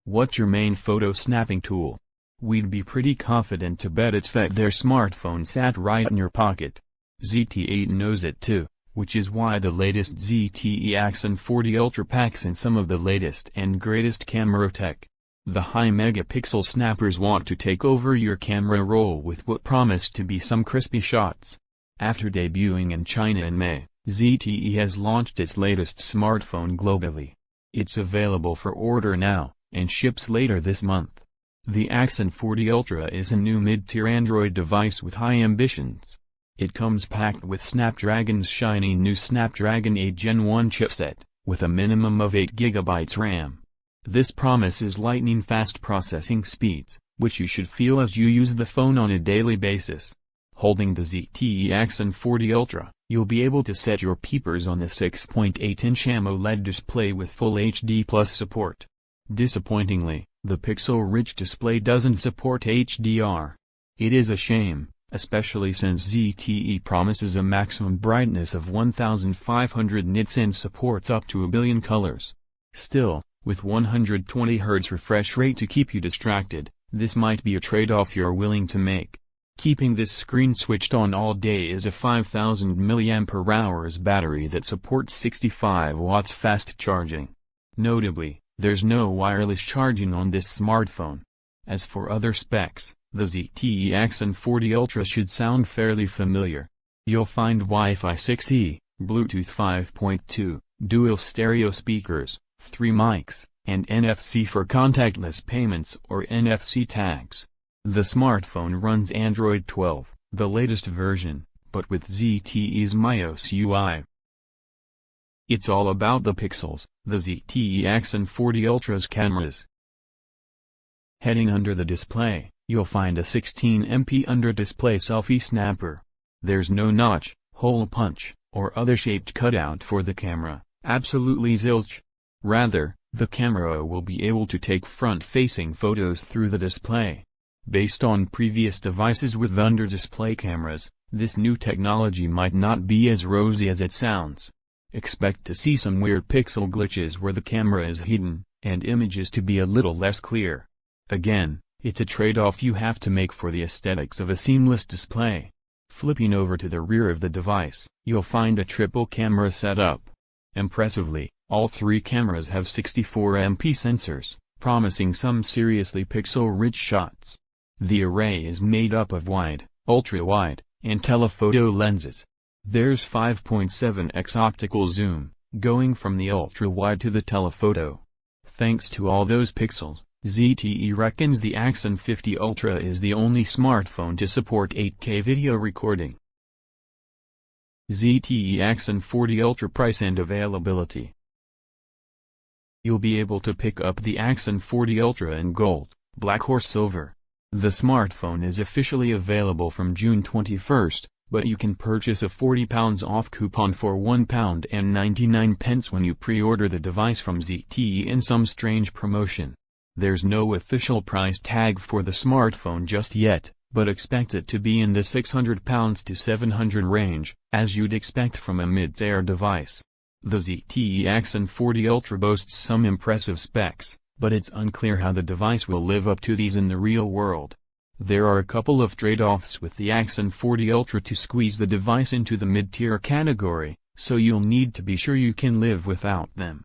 What's your main photo snapping tool? We'd be pretty confident to bet it's that their smartphone sat right in your pocket. ZTE knows it too, which is why the latest ZTE Axon 40 Ultra packs in some of the latest and greatest camera tech. The high-megapixel snappers want to take over your camera roll with what promise to be some crispy shots. After debuting in China in May, ZTE has launched its latest smartphone globally. It's available for order now, and ships later this month. The Axon 40 Ultra is a new mid-tier Android device with high ambitions. It comes packed with Snapdragon's shiny new Snapdragon 8 Gen 1 chipset, with a minimum of 8GB RAM. This promises lightning-fast processing speeds, which you should feel as you use the phone on a daily basis. Holding the ZTE Axon 40 Ultra, you'll be able to set your peepers on the 6.8-inch AMOLED display with Full HD Plus support. Disappointingly, the pixel-rich display doesn't support HDR. It is a shame, especially since ZTE promises a maximum brightness of 1500 nits and supports up to a billion colors. Still, with 120Hz refresh rate to keep you distracted, this might be a trade-off you're willing to make. Keeping this screen switched on all day is a 5000 mAh battery that supports 65 watts fast charging. Notably, there's no wireless charging on this smartphone. As for other specs, the ZTE Axon 40 Ultra should sound fairly familiar. You'll find Wi-Fi 6E, Bluetooth 5.2, dual stereo speakers, 3 mics, and NFC for contactless payments or NFC tags. The smartphone runs Android 12, the latest version, but with ZTE's MyOS UI. It's all about the pixels, the ZTE Axon 40 Ultra's cameras. Heading under the display, you'll find a 16MP under-display selfie snapper. There's no notch, hole punch, or other shaped cutout for the camera, absolutely zilch. Rather, the camera will be able to take front-facing photos through the display. Based on previous devices with under-display cameras, this new technology might not be as rosy as it sounds. Expect to see some weird pixel glitches where the camera is hidden, and images to be a little less clear. Again, it's a trade-off you have to make for the aesthetics of a seamless display. Flipping over to the rear of the device, you'll find a triple camera setup. Impressively, all 3 cameras have 64MP sensors, promising some seriously pixel-rich shots. The array is made up of wide, ultra-wide, and telephoto lenses. There's 5.7x optical zoom, going from the ultra-wide to the telephoto. Thanks to all those pixels, ZTE reckons the Axon 50 Ultra is the only smartphone to support 8K video recording. ZTE Axon 40 Ultra price and availability. You'll be able to pick up the Axon 40 Ultra in gold, black or silver. The smartphone is officially available from June 21st, but you can purchase a £40 off coupon for £1.99 when you pre-order the device from ZTE in some strange promotion. There's no official price tag for the smartphone just yet, but expect it to be in the £600 to £700 range, as you'd expect from a mid-tier device. The ZTE Axon 40 Ultra boasts some impressive specs, but it's unclear how the device will live up to these in the real world. There are a couple of trade-offs with the Axon 40 Ultra to squeeze the device into the mid-tier category, so you'll need to be sure you can live without them.